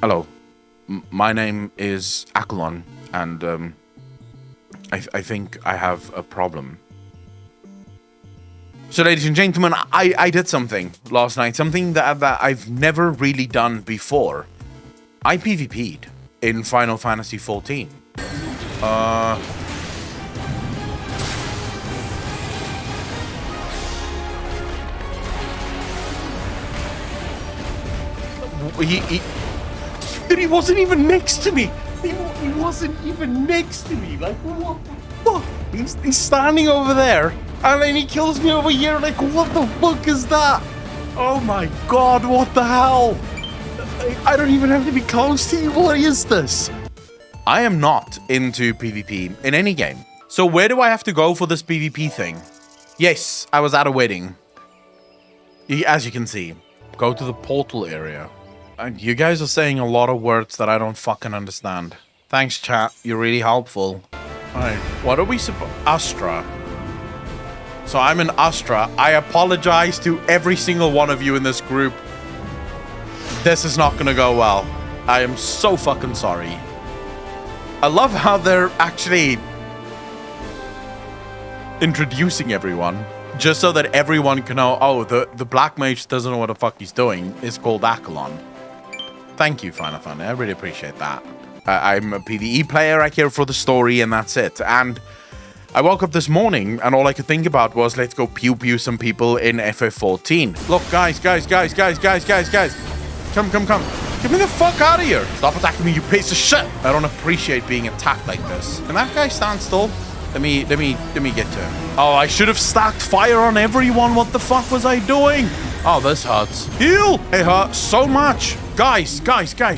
Hello, my name is Accolonn, and I think I have a problem. So, ladies and gentlemen, I did something last night, something that I've never really done before. I PvP'd in Final Fantasy XIV. He wasn't even next to me. He wasn't even next to me. Like, what the fuck? He's standing over there, and then he kills me over here. Like, what the fuck is that? Oh my god, what the hell? I don't even have to be close to you. What is this? I am not into PvP in any game. So where do I have to go for this PvP thing? Yes, I was at a wedding. As you can see, go to the portal area. You guys are saying a lot of words that I don't fucking understand. Thanks, chat. You're really helpful. Alright, what are we supposed... Astra. So I'm an Astra. I apologize to every single one of you in this group. This is not gonna go well. I am so fucking sorry. I love how they're actually introducing everyone, just so that everyone can know, oh, the black mage doesn't know what the fuck he's doing. It's called Accolonn. Thank you, Final Fantasy. I really appreciate that. I'm a PvE player. I care for the story, and that's it. And I woke up this morning, and all I could think about was, let's go pew-pew some people in FF14. Look, guys. Come. Get me the fuck out of here. Stop attacking me, you piece of shit. I don't appreciate being attacked like this. Can that guy stand still? Let me get to him. Oh, I should have stacked fire on everyone. What the fuck was I doing? Oh, this hurts. Heal! It hurts so much. Guys,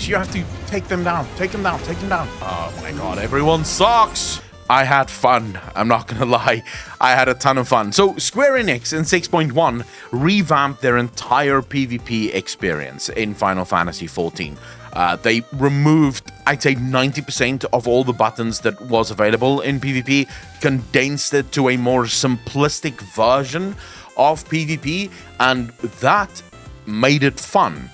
you have to take them down. Take them down. Oh my god, everyone sucks. I had fun. I'm not gonna lie. I had a ton of fun. So Square Enix in 6.1 revamped their entire PvP experience in Final Fantasy XIV. They removed, I'd say, 90% of all the buttons that was available in PvP, condensed it to a more simplistic version of PvP, and that made it fun.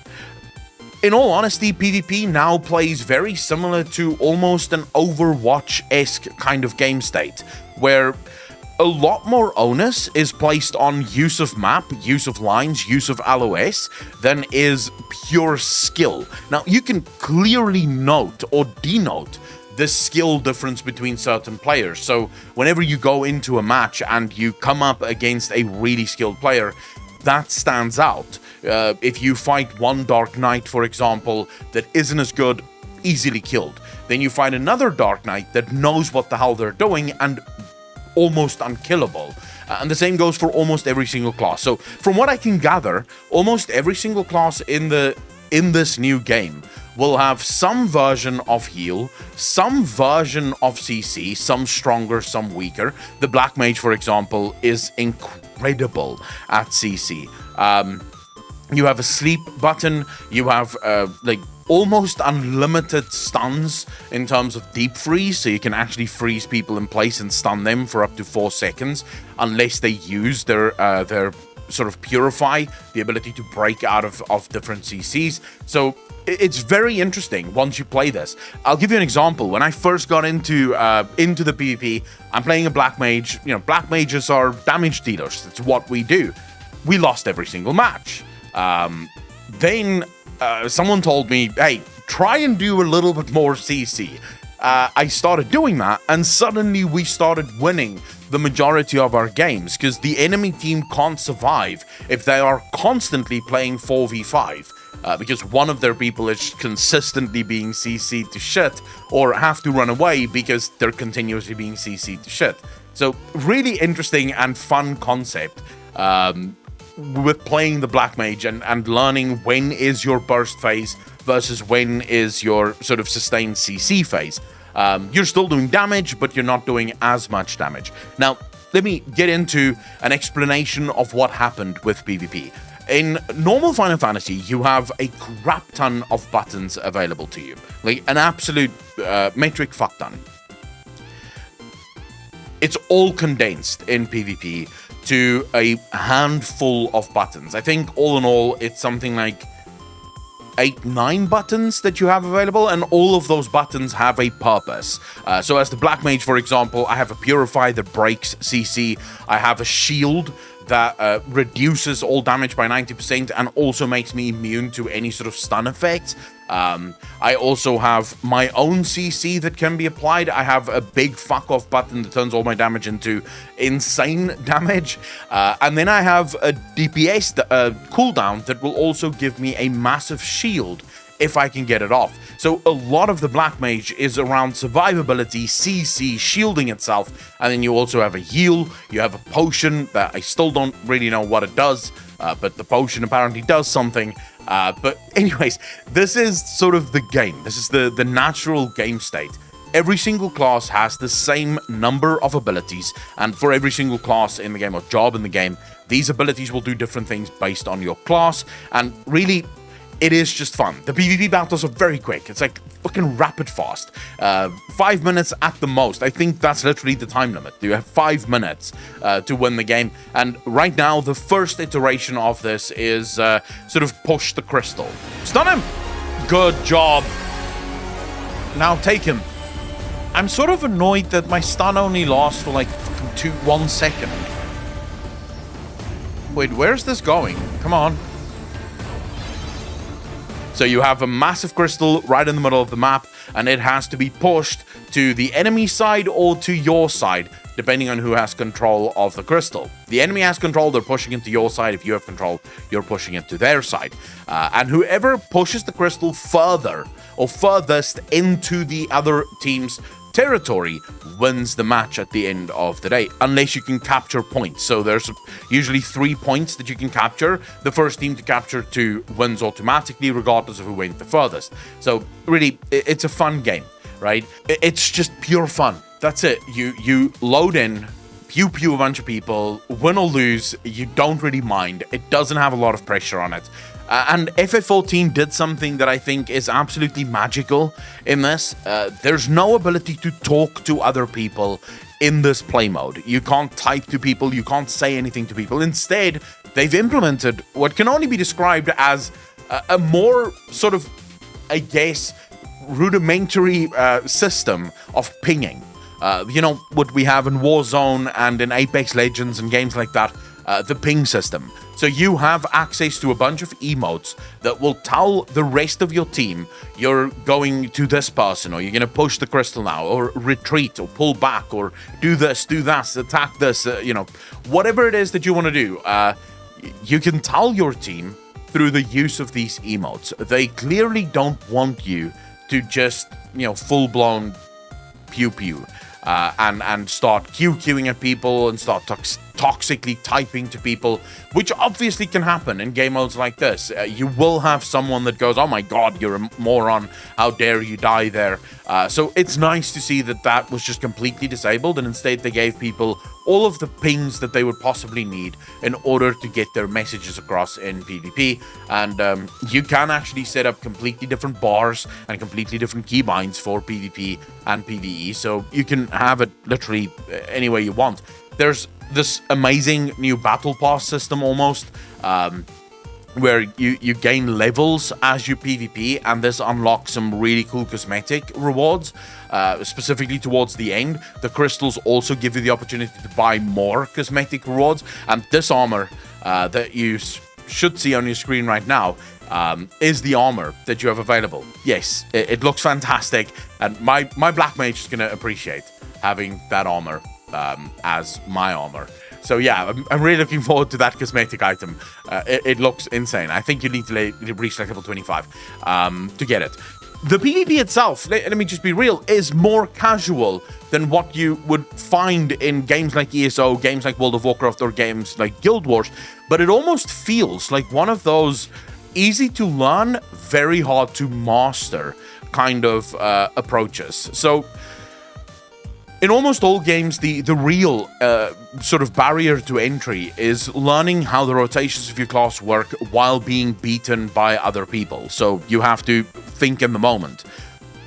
In all honesty, PvP now plays very similar to almost an Overwatch-esque kind of game state, where a lot more onus is placed on use of map, use of lines, use of LOS than is pure skill. Now, you can clearly note or denote the skill difference between certain players. So whenever you go into a match and you come up against a really skilled player, that stands out. If you fight one Dark Knight, for example, that isn't as good, easily killed. Then you find another Dark Knight that knows what the hell they're doing and almost unkillable. And the same goes for almost every single class. So from what I can gather, almost every single class in this new game will have some version of heal, some version of CC, some stronger, some weaker. The Black Mage, for example, is incredible at CC. You have a sleep button, you have like almost unlimited stuns in terms of deep freeze, so you can actually freeze people in place and stun them for up to 4 seconds, unless they use their sort of purify, the ability to break out of different CCs. So it's very interesting once you play this. I'll give you an example. When I first got into the PvP, I'm playing a Black Mage. You know, Black Mages are damage dealers. That's what we do. We lost every single match. Then someone told me, hey, try and do a little bit more CC. I started doing that, and suddenly we started winning the majority of our games, because the enemy team can't survive if they are constantly playing 4v5, because one of their people is consistently being CC'd to shit, or have to run away because they're continuously being CC'd to shit. So really interesting and fun concept with playing the Black Mage and learning when is your burst phase versus when is your sort of sustained CC phase. You're still doing damage, but you're not doing as much damage. Now, let me get into an explanation of what happened with PvP. In normal Final Fantasy, you have a crap ton of buttons available to you. Like an absolute metric fuck ton. It's all condensed in PvP to a handful of buttons. I think all in all, it's something like 8, 9 buttons that you have available, and all of those buttons have a purpose. So as the Black Mage, for example, I have a Purify that breaks CC. I have a shield that reduces all damage by 90% and also makes me immune to any sort of stun effect. I also have my own CC that can be applied. I have a big fuck off button that turns all my damage into insane damage. And then I have a DPS cooldown that will also give me a massive shield if I can get it off. So a lot of the Black Mage is around survivability, CC, shielding itself, and then you also have a heal, you have a potion that I still don't really know what it does, but the potion apparently does something. But anyways, this is sort of the game. This is the natural game state. Every single class has the same number of abilities, and for every single class in the game or job in the game, these abilities will do different things based on your class, and really, it is just fun. The PvP battles are very quick. It's like fucking rapid fast. 5 minutes at the most. I think that's literally the time limit. You have 5 minutes to win the game. And right now, the first iteration of this is sort of push the crystal. Stun him! Good job. Now take him. I'm sort of annoyed that my stun only lasts for like 1 second. Wait, where's this going? Come on. So you have a massive crystal right in the middle of the map, and it has to be pushed to the enemy side or to your side, depending on who has control of the crystal. The enemy has control, they're pushing it to your side. If you have control, you're pushing it to their side. And whoever pushes the crystal further or furthest into the other team's territory wins the match at the end of the day, unless you can capture points. So there's usually 3 points that you can capture. The first team to capture 2 wins automatically, regardless of who went the furthest. So really, it's a fun game, right? It's just pure fun. That's it. You load in, pew pew a bunch of people, win or lose, you don't really mind. It doesn't have a lot of pressure on it. And FF14 did something that I think is absolutely magical in this. There's no ability to talk to other people in this play mode. You can't type to people, you can't say anything to people. Instead, they've implemented what can only be described as a more sort of, I guess, rudimentary system of pinging. You know, what we have in Warzone and in Apex Legends and games like that, the ping system. So you have access to a bunch of emotes that will tell the rest of your team you're going to this person, or you're going to push the crystal now, or retreat, or pull back, or do this, do that, attack this, you know, whatever it is that you want to do. You can tell your team through the use of these emotes. They clearly don't want you to just, you know, full-blown pew-pew. And start QQing at people and start toxically typing to people, which obviously can happen in game modes like this. You will have someone that goes, oh my god, you're a moron, how dare you die there. So it's nice to see that that was just completely disabled, and instead they gave people all of the pings that they would possibly need in order to get their messages across in PvP. And you can actually set up completely different bars and completely different keybinds for PvP and PvE, so you can have it literally any way you want. There's this amazing new battle pass system almost, where you gain levels as you PvP, and this unlocks some really cool cosmetic rewards, specifically towards the end. The crystals also give you the opportunity to buy more cosmetic rewards, and this armor that you should see on your screen right now is the armor that you have available. Yes, it looks fantastic, and my Black Mage is going to appreciate having that armor as my armor. So yeah, I'm really looking forward to that cosmetic item. It looks insane. I think you need to reach like level 25 to get it. The PvP itself, let me just be real, is more casual than what you would find in games like ESO, games like World of Warcraft, or games like Guild Wars, but it almost feels like one of those easy to learn, very hard to master kind of approaches. So in almost all games, the real sort of barrier to entry is learning how the rotations of your class work while being beaten by other people. So you have to think in the moment.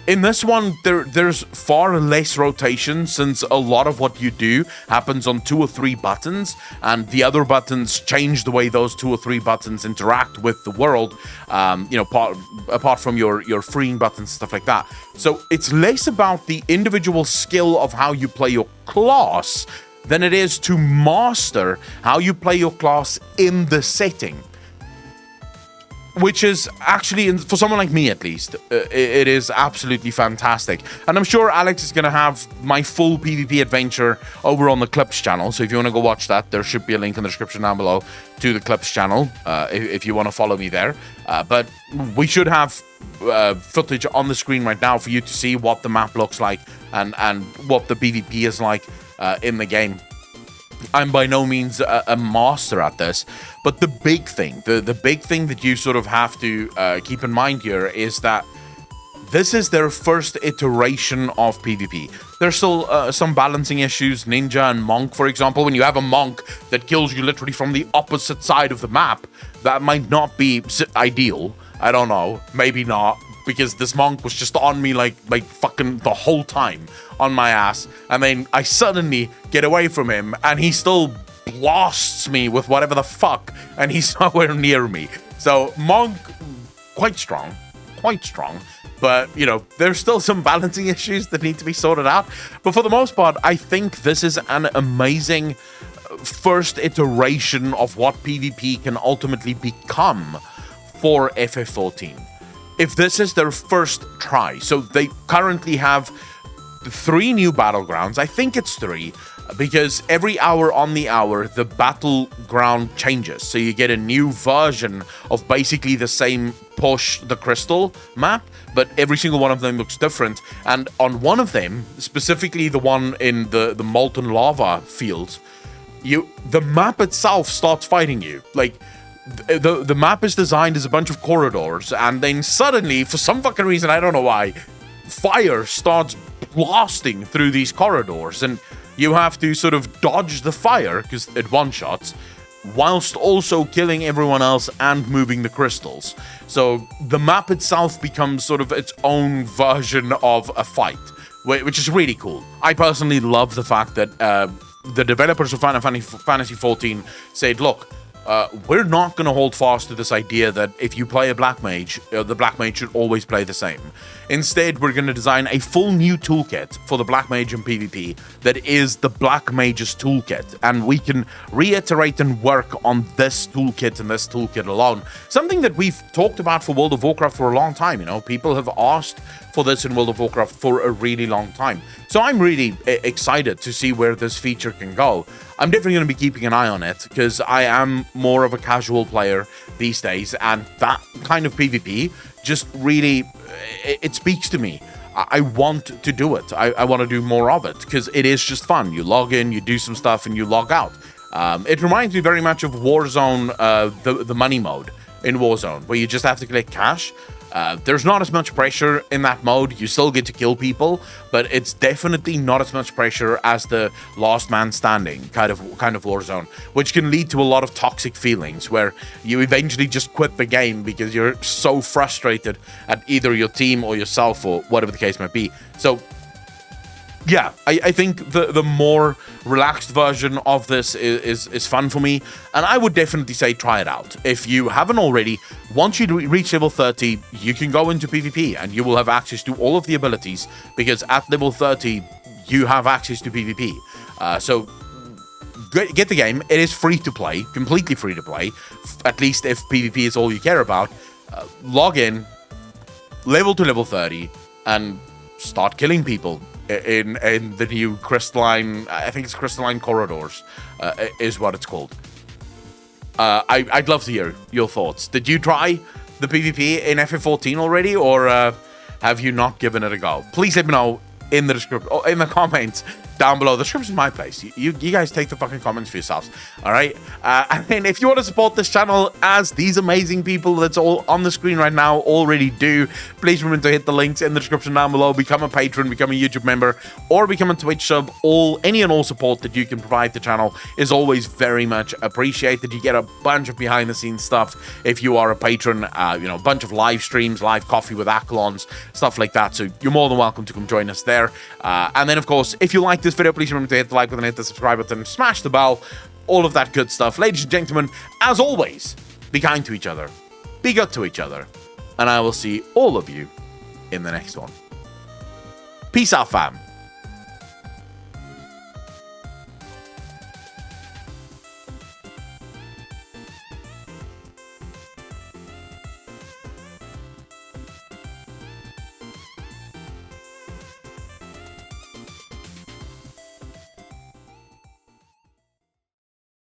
In this one, there's far less rotation since a lot of what you do happens on 2 or 3 buttons, and the other buttons change the way those 2 or 3 buttons interact with the world, apart from your freeing buttons, stuff like that. So it's less about the individual skill of how you play your class than it is to master how you play your class in the setting. Which is actually, for someone like me at least, it is absolutely fantastic. And I'm sure Alex is going to have my full PvP adventure over on the Clips channel. So if you want to go watch that, there should be a link in the description down below to the Clips channel if you want to follow me there. But we should have footage on the screen right now for you to see what the map looks like and what the PvP is like in the game. I'm by no means a master at this, but the big thing, the big thing that you sort of have to keep in mind here is that this is their first iteration of PvP. There's still some balancing issues, Ninja and Monk, for example. When you have a Monk that kills you literally from the opposite side of the map, that might not be ideal. I don't know, maybe not, because this Monk was just on me like fucking the whole time, on my ass, and then I suddenly get away from him and he still blasts me with whatever the fuck, and he's nowhere near me. So Monk, quite strong, but you know, there's still some balancing issues that need to be sorted out. But for the most part, I think this is an amazing first iteration of what PvP can ultimately become for FF14. If this is their first try, so they currently have 3 new battlegrounds. I think it's 3, because every hour on the hour, the battleground changes. So you get a new version of basically the same Push the Crystal map, but every single one of them looks different. And on one of them, specifically the one in the molten lava fields, the map itself starts fighting you. Like, the map is designed as a bunch of corridors, and then suddenly, for some fucking reason, I don't know why, fire starts blasting through these corridors, and you have to sort of dodge the fire because it one-shots, whilst also killing everyone else and moving the crystals. So the map itself becomes sort of its own version of a fight, which is really cool. I personally love the fact that the developers of Final Fantasy XIV said, look, we're not going to hold fast to this idea that if you play a Black Mage, the Black Mage should always play the same. Instead, we're going to design a full new toolkit for the Black Mage in PvP that is the Black Mage's toolkit, and we can reiterate and work on this toolkit and this toolkit alone. Something that we've talked about for World of Warcraft for a long time, you know, people have asked for this in World of Warcraft for a really long time. So I'm really excited to see where this feature can go. I'm definitely going to be keeping an eye on it because I am more of a casual player these days, and that kind of PvP just really, it speaks to me. I want to do it. I want to do more of it because it is just fun. You log in, you do some stuff, and you log out. It reminds me very much of Warzone, the money mode in Warzone, where you just have to collect cash. There's not as much pressure in that mode. You still get to kill people, but it's definitely not as much pressure as the last man standing kind of Warzone, which can lead to a lot of toxic feelings where you eventually just quit the game because you're so frustrated at either your team or yourself or whatever the case might be. So yeah, I think the more relaxed version of this is fun for me, and I would definitely say try it out. If you haven't already, once you reach level 30, you can go into PvP, and you will have access to all of the abilities, because at level 30, you have access to PvP. So get the game. It is free to play, completely free to play, at least if PvP is all you care about. Log in, level to level 30, and start killing people in the new Crystalline, I think it's Crystalline Corridors, is what it's called. I'd love to hear your thoughts. Did you try the PvP in FF14 already, or have you not given it a go? Please let me know in the description, in the comments down below. The description is my place. You guys take the fucking comments for yourselves. All right. And then if you want to support this channel as these amazing people that's all on the screen right now already do, please remember to hit the links in the description down below. Become a patron, become a YouTube member, or become a Twitch sub. Any and all support that you can provide the channel is always very much appreciated. You get a bunch of behind the scenes stuff if you are a patron, a bunch of live streams, live coffee with Accolonns, stuff like that. So you're more than welcome to come join us there. And then, of course, if you like this video, please remember to hit the like button, hit the subscribe button, smash the bell, all of that good stuff. Ladies and gentlemen, as always, be kind to each other, be good to each other, and I will see all of you in the next one. Peace out, fam.